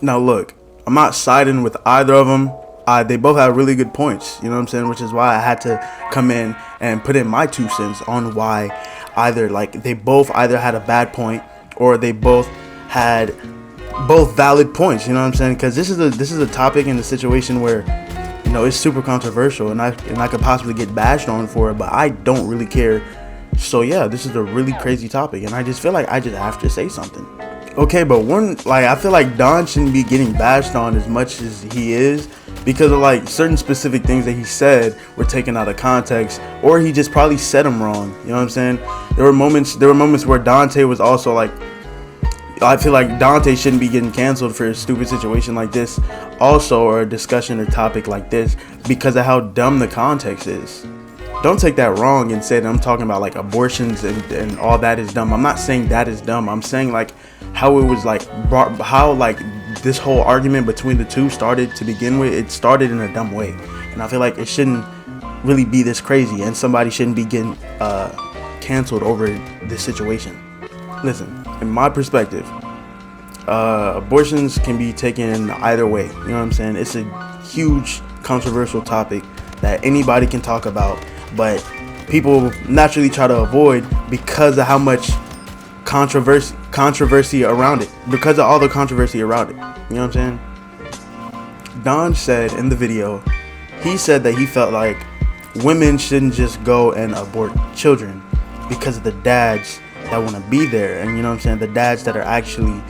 Now look, I'm not siding with either of them. They both have really good points, you know what I'm saying? Which is why I had to come in and put in my 2 cents on why they both either had a bad point or they both had both valid points, you know what I'm saying? Because this is a topic in a situation where, you know, it's super controversial, and I could possibly get bashed on for it, but I don't really care. So yeah, this is a really crazy topic, and I just feel like I just have to say something. Okay, but I feel like Don shouldn't be getting bashed on as much as he is, because of like certain specific things that he said were taken out of context, or he just probably said them wrong. You know what I'm saying? There were moments where Dante was also like, I feel like Dante shouldn't be getting canceled for a stupid situation like this, also, or a discussion or topic like this, because of how dumb the context is. Don't take that wrong and say that I'm talking about like abortions and all that is dumb. I'm not saying that is dumb. I'm saying like how it was like how like this whole argument between the two started to begin with. It started in a dumb way, and I feel like it shouldn't really be this crazy, and somebody shouldn't be getting canceled over this situation. Listen, in my perspective, abortions can be taken either way. You know what I'm saying? It's a huge controversial topic that anybody can talk about, but people naturally try to avoid because of how much controversy around it, because of all the controversy around it. You know what I'm saying? Don said in the video, he said that he felt like women shouldn't just go and abort children because of the dads that want to be there, and you know what I'm saying, the dads that are actually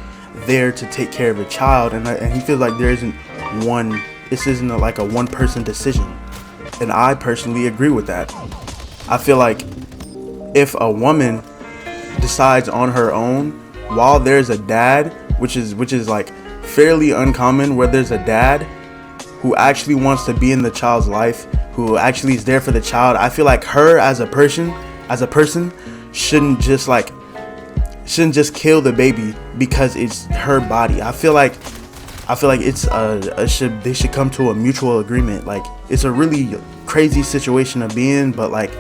there to take care of a child, and he feels like this isn't like a one person decision, and I personally agree with that. I feel like if a woman decides on her own, while there's a dad, which is like fairly uncommon, where there's a dad who actually wants to be in the child's life, who actually is there for the child, I feel like her as a person shouldn't just just kill the baby because it's her body. I feel like it's they should come to a mutual agreement. Like, it's a really crazy situation to be in, but like,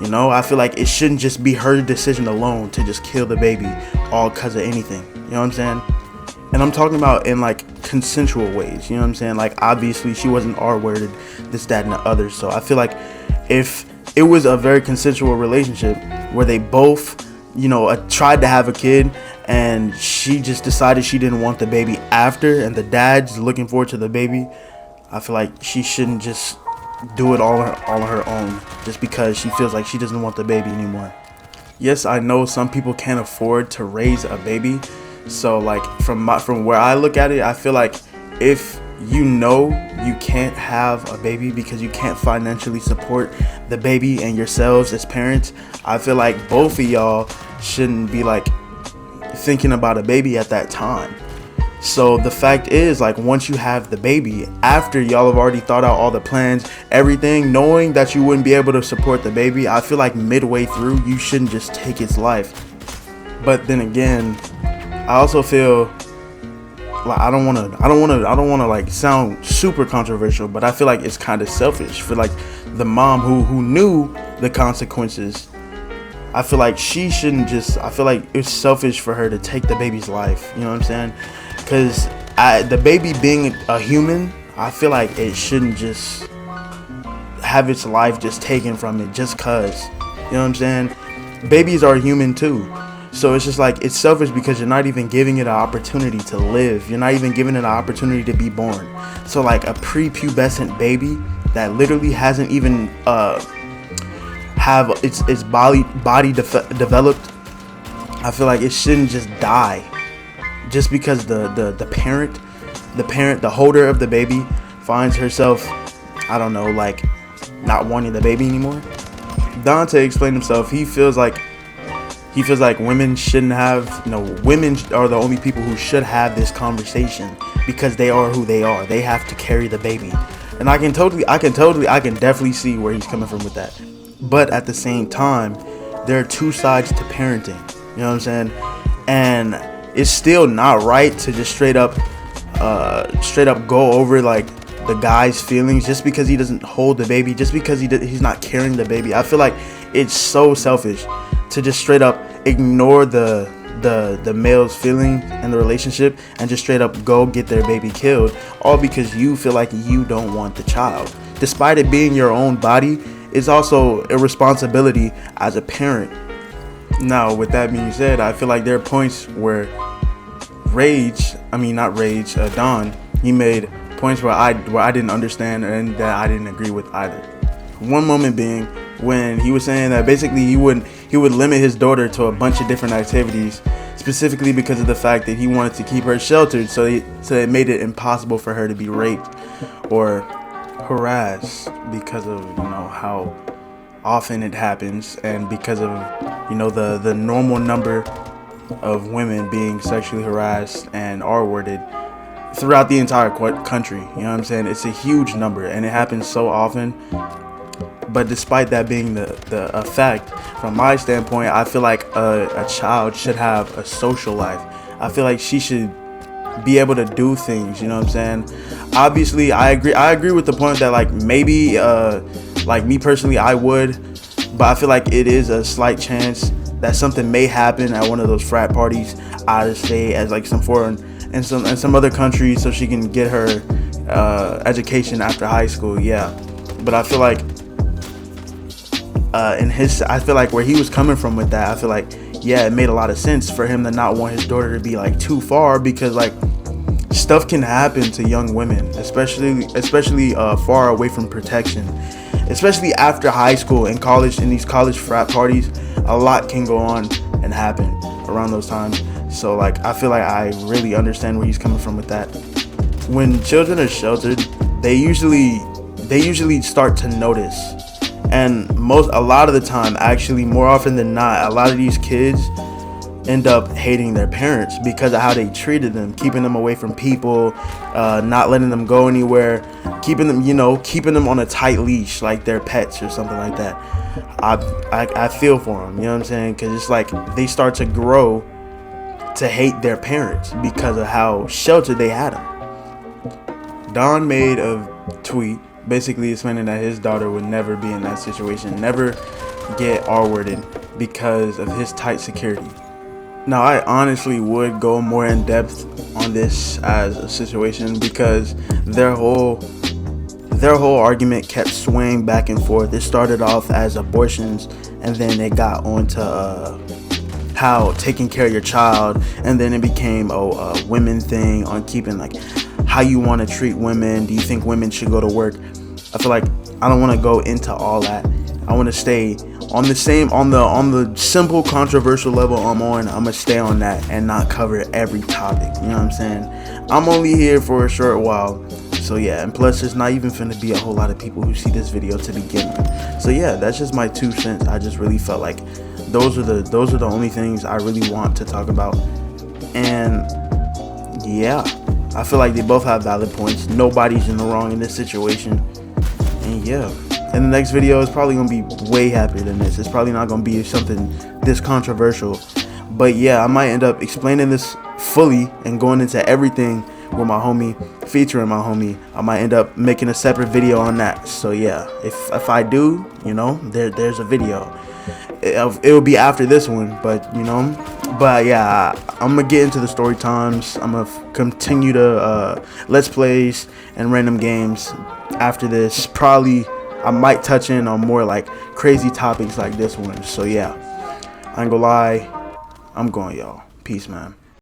you know, I feel like it shouldn't just be her decision alone to just kill the baby all because of anything. You know what I'm saying? And I'm talking about in like consensual ways. You know what I'm saying? Like, obviously she wasn't R-worded, this, that, and the other. So I feel like if it was a very consensual relationship where they both, you know, tried to have a kid, and she just decided she didn't want the baby after, and the dad's looking forward to the baby, I feel like she shouldn't just do it all on her own just because she feels like she doesn't want the baby anymore. Yes, I know some people can't afford to raise a baby, so like from where I look at it, I feel like if you know you can't have a baby because you can't financially support the baby and yourselves as parents, I feel like both of y'all shouldn't be like thinking about a baby at that time. So the fact is, like, once you have the baby, after y'all have already thought out all the plans, everything, knowing that you wouldn't be able to support the baby, I feel like midway through you shouldn't just take its life. But then again, I also feel like I don't want to like sound super controversial, but I feel like it's kind of selfish for like the mom who knew the consequences. I feel like she shouldn't just, I feel like it's selfish for her to take the baby's life. You know what I'm saying? Because the baby being a human, I feel like it shouldn't just have its life just taken from it just cause. You know what I'm saying? Babies are human too. So it's just like, it's selfish because you're not even giving it an opportunity to live. You're not even giving it an opportunity to be born. So like a prepubescent baby that literally hasn't even have its body developed, I feel like it shouldn't just die just because the parent, the holder of the baby finds herself, I don't know, like not wanting the baby anymore. Dante explained himself. He feels like women shouldn't have, women are the only people who should have this conversation because they are who they are. They have to carry the baby. And I can definitely see where he's coming from with that. But at the same time, there are two sides to parenting. You know what I'm saying? And it's still not right to just straight up go over like the guy's feelings just because he doesn't hold the baby, just because he's not carrying the baby. I feel like it's so selfish to just straight up ignore the the male's feeling in the relationship and just straight up go get their baby killed, all because you feel like you don't want the child. Despite it being your own body, it's also a responsibility as a parent. Now, with that being said, I feel like there are points where Don, he made points where I didn't understand and that I didn't agree with either. One moment being when he was saying that basically he would limit his daughter to a bunch of different activities, specifically because of the fact that he wanted to keep her sheltered, so it made it impossible for her to be raped or harassed because of how often it happens, and because of the normal number of women being sexually harassed and R-worded throughout the entire country. You know what I'm saying? It's a huge number and it happens so often. But despite that being the effect, from my standpoint, I feel like a child should have a social life. I feel like she should be able to do things, you know what I'm saying? Obviously, I agree with the point that like maybe like me personally I would, but I feel like it is a slight chance that something may happen at one of those frat parties out of state, as like some foreign and some other countries, so she can get her education after high school. Yeah, but I feel like I feel like where he was coming from with that, I feel like yeah, it made a lot of sense for him to not want his daughter to be like too far, because like stuff can happen to young women, especially far away from protection, especially after high school and college. In these college frat parties, a lot can go on and happen around those times. So like I feel like I really understand where he's coming from with that. When children are sheltered, they usually start to notice, and a lot of the time, actually more often than not, a lot of these kids end up hating their parents because of how they treated them, keeping them away from people, not letting them go anywhere, keeping them on a tight leash like they're pets or something like that. I feel for them, you know what I'm saying? Because it's like they start to grow to hate their parents because of how sheltered they had them. Don made a tweet basically explaining that his daughter would never be in that situation, never get R-worded because of his tight security. Now, I honestly would go more in depth on this as a situation, because their whole argument kept swaying back and forth. It started off as abortions, and then it got onto how taking care of your child, and then it became a women thing on keeping like how you want to treat women. Do you think women should go to work? I feel like I don't want to go into all that. I want to stay on the simple controversial level I'm gonna stay on that and not cover every topic. You know what I'm saying? I'm only here for a short while, so yeah. And plus, there's not even finna be a whole lot of people who see this video to begin with. So yeah, that's just my 2 cents. I just really felt like those are the only things I really want to talk about. And yeah, I feel like they both have valid points. Nobody's in the wrong in this situation. And yeah, and the next video is probably gonna be way happier than this. It's probably not gonna be something this controversial, but yeah, I might end up explaining this fully and going into everything with my homie, featuring my homie. I might end up making a separate video on that. So yeah, if I do, there's a video. It will be after this one, but yeah, I'm gonna get into the story times. I'm gonna continue to let's plays and random games after this. Probably I might touch in on more like crazy topics like this one. So yeah, I ain't gonna lie, I'm going, y'all. Peace, man.